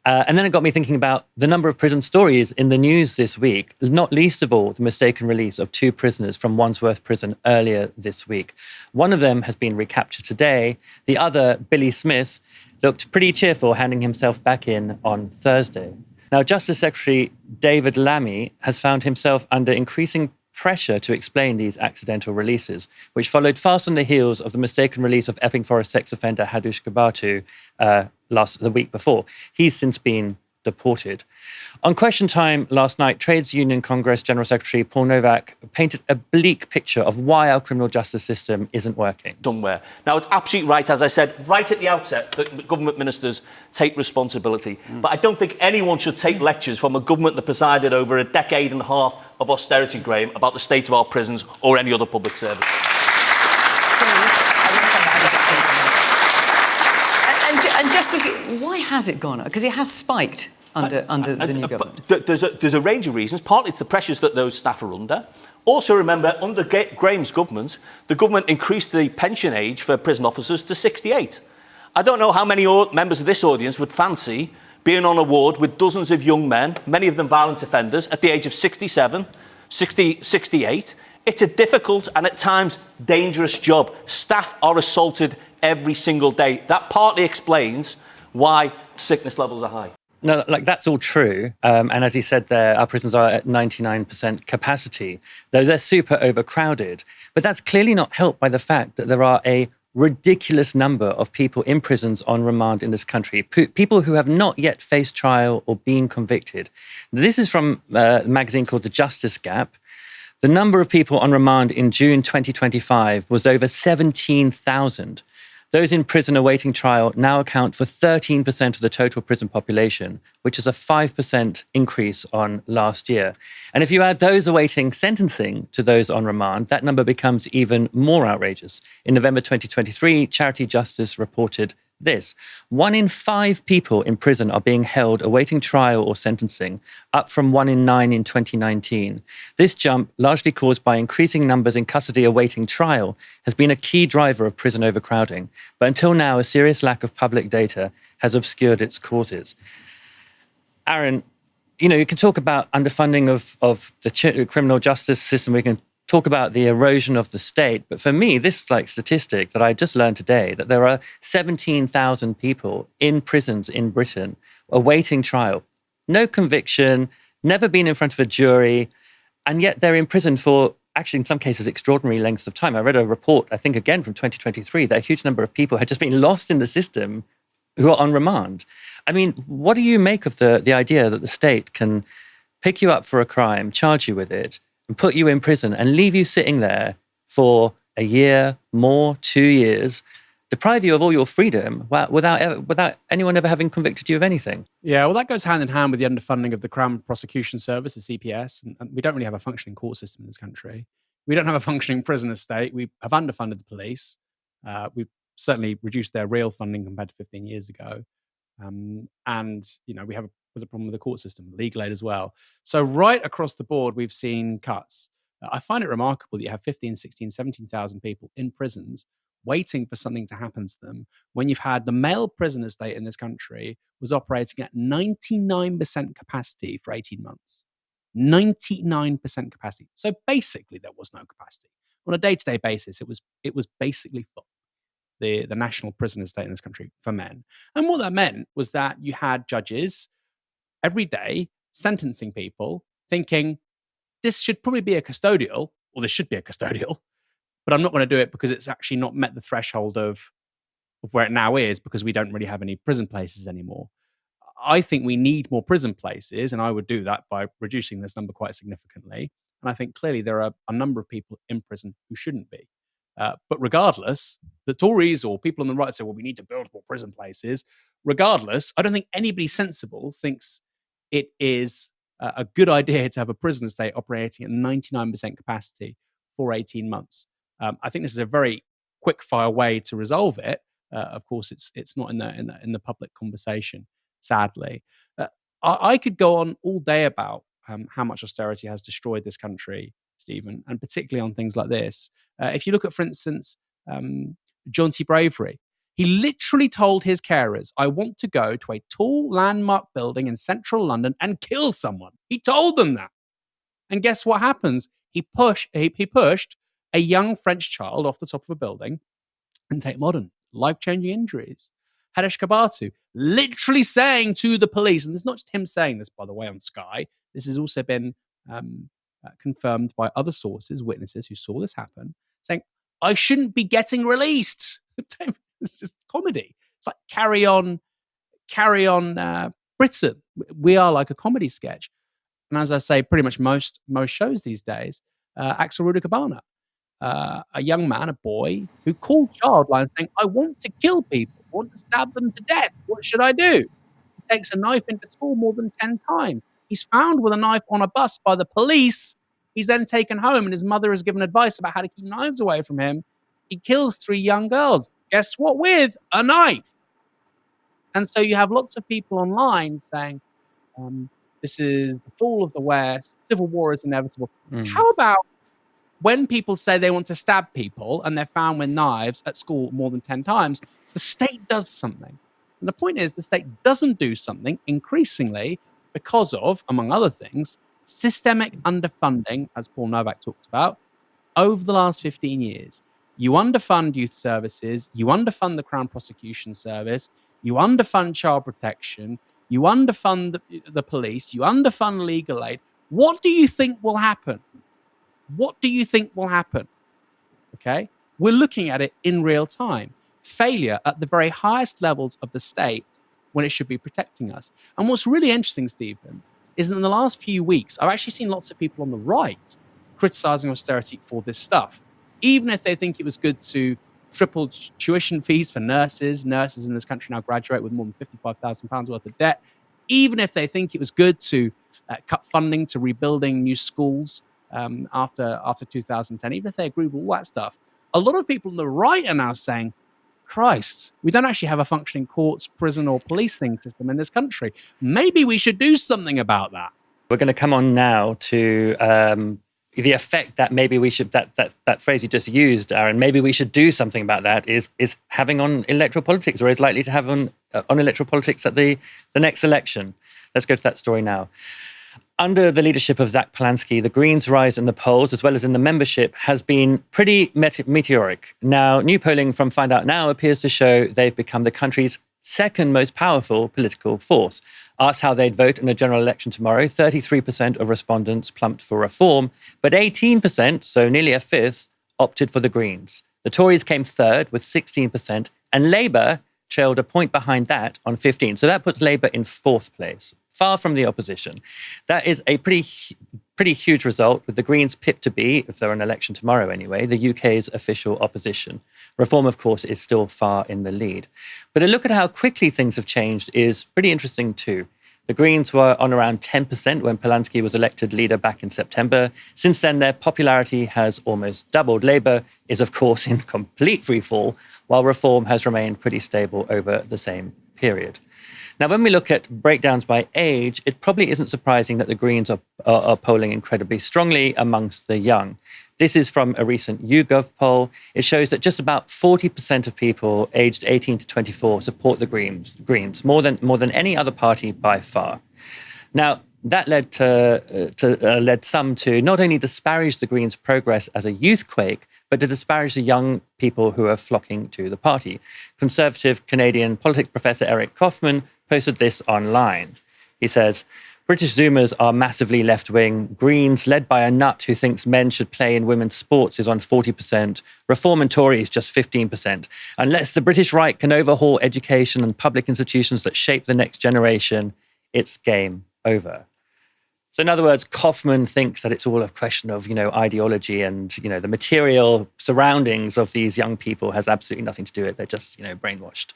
And then it got me thinking about the number of prison stories in the news this week, not least of all the mistaken release of 2 prisoners from Wandsworth Prison earlier this week. One of them has been recaptured today. The other, Billy Smith, looked pretty cheerful, handing himself back in on Thursday. Now, Justice Secretary David Lammy has found himself under increasing pressure to explain these accidental releases, which followed fast on the heels of the mistaken release of Epping Forest sex offender Hadush Gabatu the week before. He's since been deported. On Question Time last night, Trades Union Congress General Secretary Paul Novak painted a bleak picture of why our criminal justice system isn't working. Somewhere. Now, it's absolutely right, as I said, right at the outset, that government ministers take responsibility. But I don't think anyone should take lectures from a government that presided over a decade and a half of austerity, Graham, about the state of our prisons or any other public service. And just why has it gone up? Because it has spiked under the new government. There's a range of reasons. Partly it's the pressures that those staff are under. Also, remember, under Graham's government, the government increased the pension age for prison officers to 68. I don't know how many members of this audience would fancy being on a ward with dozens of young men, many of them violent offenders, at the age of 67, 68. It's a difficult and at times dangerous job. Staff are assaulted every single day. That partly explains why sickness levels are high. No, that's all true. And as he said there, our prisons are at 99% capacity, though they're super overcrowded. But that's clearly not helped by the fact that there are a ridiculous number of people in prisons on remand in this country, people who have not yet faced trial or been convicted. This is from a magazine called The Justice Gap. The number of people on remand in June 2025 was over 17,000. Those in prison awaiting trial now account for 13% of the total prison population, which is a 5% increase on last year. And if you add those awaiting sentencing to those on remand, that number becomes even more outrageous. In November 2023, Charity Justice reported this: 1 in 5 people in prison are being held awaiting trial or sentencing, up from 1 in 9 in 2019. This jump, largely caused by increasing numbers in custody awaiting trial, has been a key driver of prison overcrowding. But until now, a serious lack of public data has obscured its causes. Aaron, you can talk about underfunding of the criminal justice system. We can talk about the erosion of the state. But for me, this statistic that I just learned today, that there are 17,000 people in prisons in Britain awaiting trial, no conviction, never been in front of a jury, and yet they're in prison for, actually in some cases, extraordinary lengths of time. I read a report, I think again from 2023, that a huge number of people had just been lost in the system who are on remand. I mean, what do you make of the idea that the state can pick you up for a crime, charge you with it, and put you in prison and leave you sitting there for a year, more, 2 years, deprive you of all your freedom without anyone ever having convicted you of anything? Yeah, well, that goes hand in hand with the underfunding of the Crown Prosecution Service, the CPS, and we don't really have a functioning court system in this country. We don't have a functioning prison estate. We have underfunded the police. We've certainly reduced their real funding compared to 15 years ago. And, we have a problem with the court system, legal aid as well. So right across the board, we've seen cuts. I find it remarkable that you have 15, 16, 17,000 people in prisons waiting for something to happen to them when you've had the male prison estate in this country was operating at 99% capacity for 18 months. 99% capacity. So basically there was no capacity. On a day-to-day basis, it was basically full. The national prison estate in this country for men. And what that meant was that you had judges every day sentencing people thinking this should probably be a custodial, or this should be a custodial, but I'm not going to do it because it's actually not met the threshold of where it now is, because we don't really have any prison places anymore. I think we need more prison places, and I would do that by reducing this number quite significantly. And I think clearly there are a number of people in prison who shouldn't be. But regardless, the Tories or people on the right say, well, we need to build more prison places. Regardless, I don't think anybody sensible thinks it is a good idea to have a prison state operating at 99% capacity for 18 months. I think this is a very quick fire way to resolve it. Of course, it's not in the public conversation, sadly. I could go on all day about how much austerity has destroyed this country, Stephen, and particularly on things like this. If you look at, for instance, John T. Bravery, he literally told his carers, I want to go to a tall landmark building in central London and kill someone. He told them that. And guess what happens? He pushed a young French child off the top of a building and Tate Modern, life-changing injuries. Hadesh Kabatu literally saying to the police, and it's not just him saying this, by the way, on Sky, this has also been confirmed by other sources, witnesses who saw this happen, saying, I shouldn't be getting released. It's just comedy. It's like carry on, Britain. We are like a comedy sketch. And as I say, pretty much most shows these days, Axel Rudikabana, a young man, a boy, who called Childline saying, I want to kill people, I want to stab them to death. What should I do? He takes a knife into school more than 10 times. He's found with a knife on a bus by the police. He's then taken home and his mother has given advice about how to keep knives away from him. He kills 3 young girls. Guess what? With a knife. And so you have lots of people online saying, this is the fall of the West, civil war is inevitable. How about when people say they want to stab people and they're found with knives at school more than 10 times, the state does something. And the point is the state doesn't do something increasingly because of, among other things, systemic underfunding, as Paul Novak talked about, over the last 15 years. You underfund youth services, you underfund the Crown Prosecution Service, you underfund child protection, you underfund the police, you underfund legal aid. What do you think will happen? What do you think will happen? Okay? We're looking at it in real time. Failure at the very highest levels of the state when it should be protecting us. And what's really interesting, Stephen, is that in the last few weeks, I've actually seen lots of people on the right criticizing austerity for this stuff. Even if they think it was good to triple tuition fees for nurses. Nurses in this country now graduate with more than £55,000 worth of debt. Even if they think it was good to cut funding to rebuilding new schools after 2010, even if they agree with all that stuff, a lot of people on the right are now saying, Christ, we don't actually have a functioning courts, prison or policing system in this country. Maybe we should do something about that. We're going to come on now to the effect that maybe we should, that phrase you just used, Aaron, maybe we should do something about that is having on electoral politics, or is likely to have on electoral politics at the next election. Let's go to that story now. Under the leadership of Zach Polanski, the Greens' rise in the polls, as well as in the membership, has been pretty meteoric. Now, new polling from Find Out Now appears to show they've become the country's second most powerful political force. Asked how they'd vote in a general election tomorrow, 33% of respondents plumped for reform, but 18%, so nearly a fifth, opted for the Greens. The Tories came third with 16%, and Labour trailed a point behind that on 15%. So that puts Labour in fourth place, far from the opposition. That is a pretty huge result, with the Greens pipped to be, if they're an election tomorrow anyway, the UK's official opposition. Reform, of course, is still far in the lead. But a look at how quickly things have changed is pretty interesting too. The Greens were on around 10% when Polanski was elected leader back in September. Since then, their popularity has almost doubled. Labour is, of course, in complete freefall, while Reform has remained pretty stable over the same period. Now, when we look at breakdowns by age, it probably isn't surprising that the Greens are polling incredibly strongly amongst the young. This is from a recent YouGov poll. It shows that just about 40% of people aged 18 to 24 support the Greens, more than any other party by far. Now, that led some to not only disparage the Greens' progress as a youthquake, but to disparage the young people who are flocking to the party. Conservative Canadian politics professor Eric Kaufman posted this online. He says, British Zoomers are massively left-wing. Greens, led by a nut who thinks men should play in women's sports, is on 40%. Reform and Tories, just 15%. Unless the British right can overhaul education and public institutions that shape the next generation, it's game over. So in other words, Kaufman thinks that it's all a question of, ideology and, the material surroundings of these young people has absolutely nothing to do with it. They're just, brainwashed.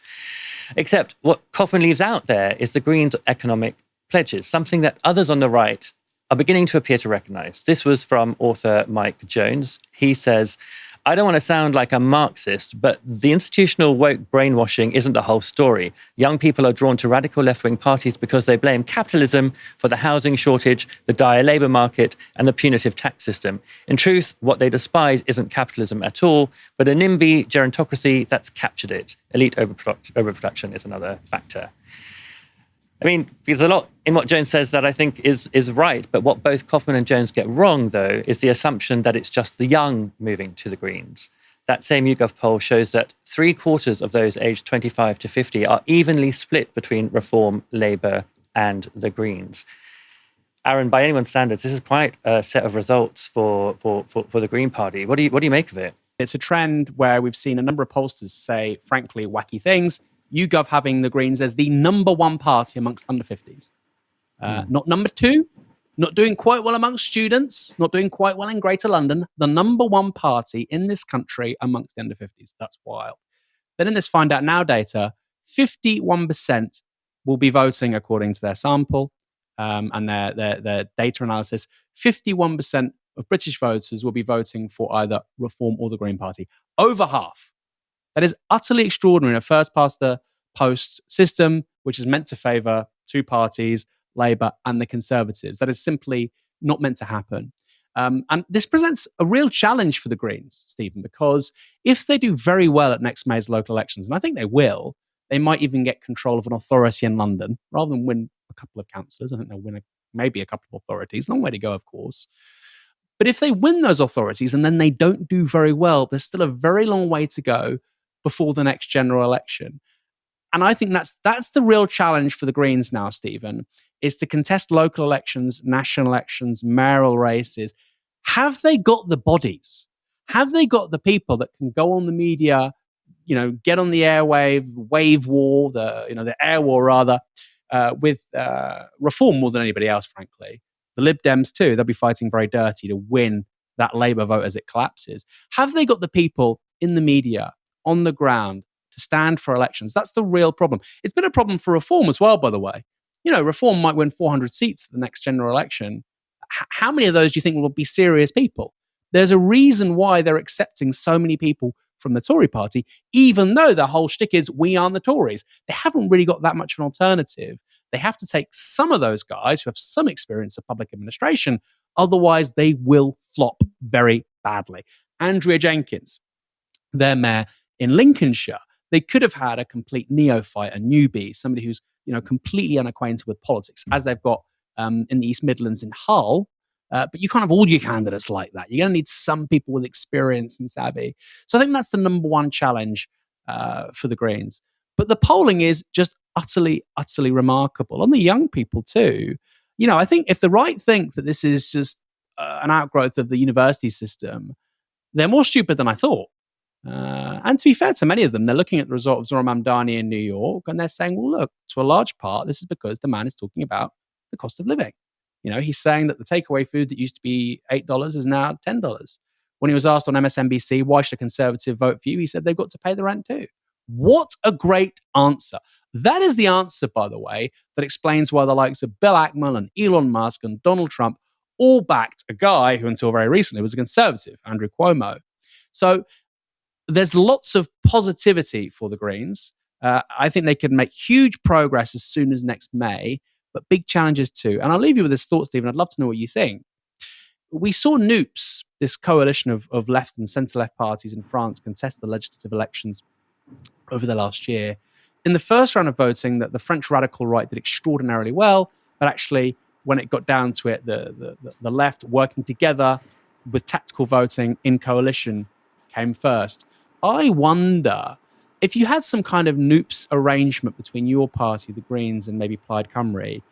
Except what Kaufman leaves out there is the Greens' economic pledges, something that others on the right are beginning to appear to recognise. This was from author Mike Jones. He says, I don't want to sound like a Marxist, but the institutional woke brainwashing isn't the whole story. Young people are drawn to radical left-wing parties because they blame capitalism for the housing shortage, the dire labour market, and the punitive tax system. In truth, what they despise isn't capitalism at all, but a NIMBY gerontocracy that's captured it. Elite overproduction is another factor. I mean, there's a lot in what Jones says that I think is right, but what both Kaufman and Jones get wrong, though, is the assumption that it's just the young moving to the Greens. That same YouGov poll shows that 3/4 of those aged 25 to 50 are evenly split between Reform, Labour and the Greens. Aaron, by anyone's standards, this is quite a set of results for the Green Party. What do you make of it? It's a trend where we've seen a number of pollsters say, frankly, wacky things. YouGov having the Greens as the number one party amongst under 50s. Not number two, not doing quite well amongst students, not doing quite well in Greater London. The number one party in this country amongst the under 50s. That's wild. Then in this Find Out Now data, 51% will be voting according to their sample and their data analysis. 51% of British voters will be voting for either Reform or the Green Party. Over half. That is utterly extraordinary in a first-past-the-post system, which is meant to favour two parties, Labour and the Conservatives. That is simply not meant to happen. And this presents a real challenge for the Greens, Stephen, because if they do very well at next May's local elections, and I think they will, they might even get control of an authority in London, rather than win a couple of councillors. I think they'll win maybe a couple of authorities. Long way to go, of course. But if they win those authorities and then they don't do very well, there's still a very long way to go before the next general election. And I think that's the real challenge for the Greens now, Stephen, is to contest local elections, national elections, mayoral races. Have they got the bodies? Have they got the people that can go on the media, get on the airwave, wave war, the air war rather, with Reform more than anybody else, frankly. The Lib Dems too, they'll be fighting very dirty to win that Labour vote as it collapses. Have they got the people in the media, on the ground, to stand for elections? That's the real problem. It's been a problem for Reform as well, by the way. Reform might win 400 seats at the next general election. How many of those do you think will be serious people? There's a reason why they're accepting so many people from the Tory party, even though the whole shtick is we aren't the Tories. They haven't really got that much of an alternative. They have to take some of those guys who have some experience of public administration. Otherwise, they will flop very badly. Andrea Jenkins, their mayor in Lincolnshire, they could have had a complete neophyte, a newbie, somebody who's completely unacquainted with politics, as they've got in the East Midlands in Hull. But you can't have all your candidates like that. You're going to need some people with experience and savvy. So I think that's the number one challenge for the Greens. But the polling is just utterly, utterly remarkable. On the young people too, I think if the right think that this is just an outgrowth of the university system, they're more stupid than I thought. And to be fair to many of them, they're looking at the result of Zohran Mamdani in New York and they're saying, well, look, to a large part, this is because the man is talking about the cost of living. He's saying that the takeaway food that used to be $8 is now $10. When he was asked on MSNBC, why should a Conservative vote for you? He said they've got to pay the rent too. What a great answer. That is the answer, by the way, that explains why the likes of Bill Ackman and Elon Musk and Donald Trump all backed a guy who until very recently was a Conservative, Andrew Cuomo. So there's lots of positivity for the Greens. I think they could make huge progress as soon as next May, but big challenges too. And I'll leave you with this thought, Stephen. I'd love to know what you think. We saw Noops, this coalition of left and centre-left parties in France, contest the legislative elections over the last year. In the first round of voting, that the French radical right did extraordinarily well, but actually, when it got down to it, the left working together with tactical voting in coalition came first. I wonder if you had some kind of Noops arrangement between your party, the Greens, and maybe Plaid Cymru,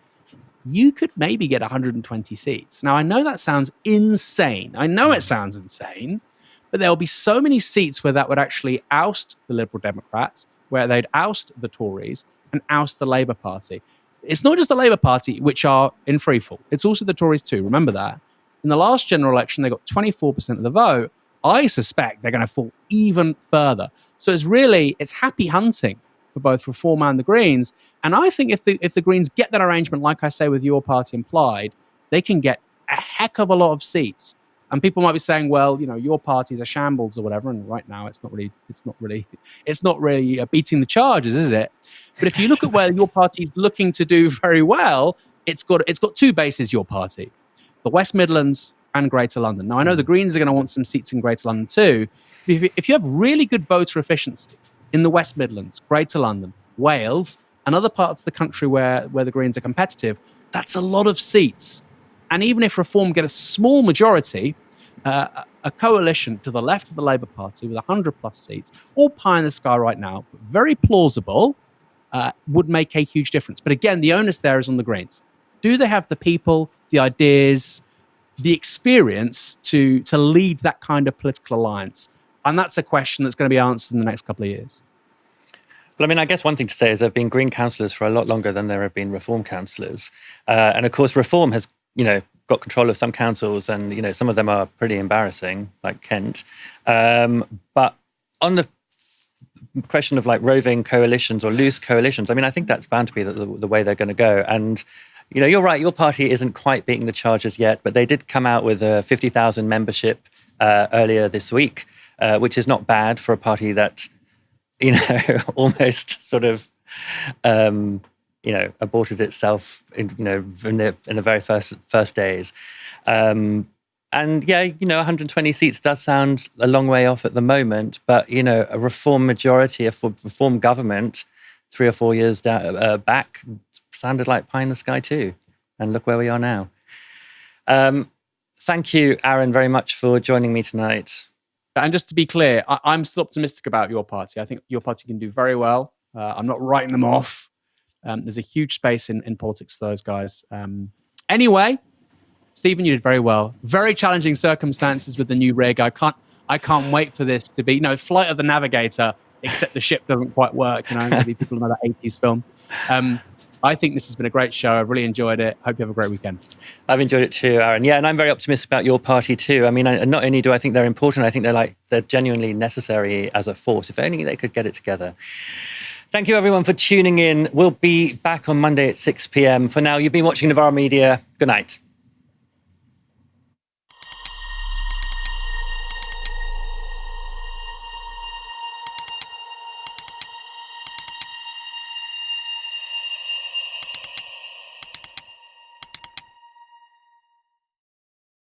you could maybe get 120 seats. Now, I know that sounds insane. I know it sounds insane, but there'll be so many seats where that would actually oust the Liberal Democrats, where they'd oust the Tories and oust the Labour Party. It's not just the Labour Party, which are in freefall. It's also the Tories too. Remember that. In the last general election, they got 24% of the vote. I suspect they're going to fall even further. So it's happy hunting for both Reform and the Greens. And I think if the Greens get that arrangement, like I say, with your party implied, they can get a heck of a lot of seats. And people might be saying, well, your party's a shambles or whatever. And right now, it's not really beating the charges, is it? But if you look at where your party's looking to do very well, it's got two bases. Your party, the West Midlands and Greater London. Now, I know the Greens are going to want some seats in Greater London too. If you have really good voter efficiency in the West Midlands, Greater London, Wales, and other parts of the country where the Greens are competitive, that's a lot of seats. And even if Reform get a small majority, a coalition to the left of the Labour Party with 100 plus seats, all pie in the sky right now, but very plausible, would make a huge difference. But again, the onus there is on the Greens. Do they have the people, the ideas, the experience to lead that kind of political alliance? And that's a question that's going to be answered in the next couple of years. Well, I mean, I guess one thing to say is there have been Green councillors for a lot longer than there have been Reform councillors. And of course, Reform has, got control of some councils and, some of them are pretty embarrassing, like Kent. But on the question of like roving coalitions or loose coalitions, I mean, I think that's bound to be the way they're going to go. And, you're right, your party isn't quite beating the charges yet, but they did come out with a 50,000 membership earlier this week, which is not bad for a party that, almost sort of, aborted itself in the very first days. And yeah, 120 seats does sound a long way off at the moment, but, a Reform majority, a Reform government 3 or 4 years back sounded like pie in the sky too. And look where we are now. Thank you, Aaron, very much for joining me tonight. And just to be clear, I'm still optimistic about your party. I think your party can do very well. I'm not writing them off. There's a huge space in politics for those guys. Anyway, Stephen, you did very well. Very challenging circumstances with the new rig. I can't wait for this to be, Flight of the Navigator, except the ship doesn't quite work. Maybe people know that 80s film. I think this has been a great show. I've really enjoyed it. Hope you have a great weekend. I've enjoyed it too, Aaron. Yeah, and I'm very optimistic about your party too. I mean, not only do I think they're important, I think they're genuinely necessary as a force. If only they could get it together. Thank you, everyone, for tuning in. We'll be back on Monday at 6 p.m. For now, you've been watching Novara Media. Good night.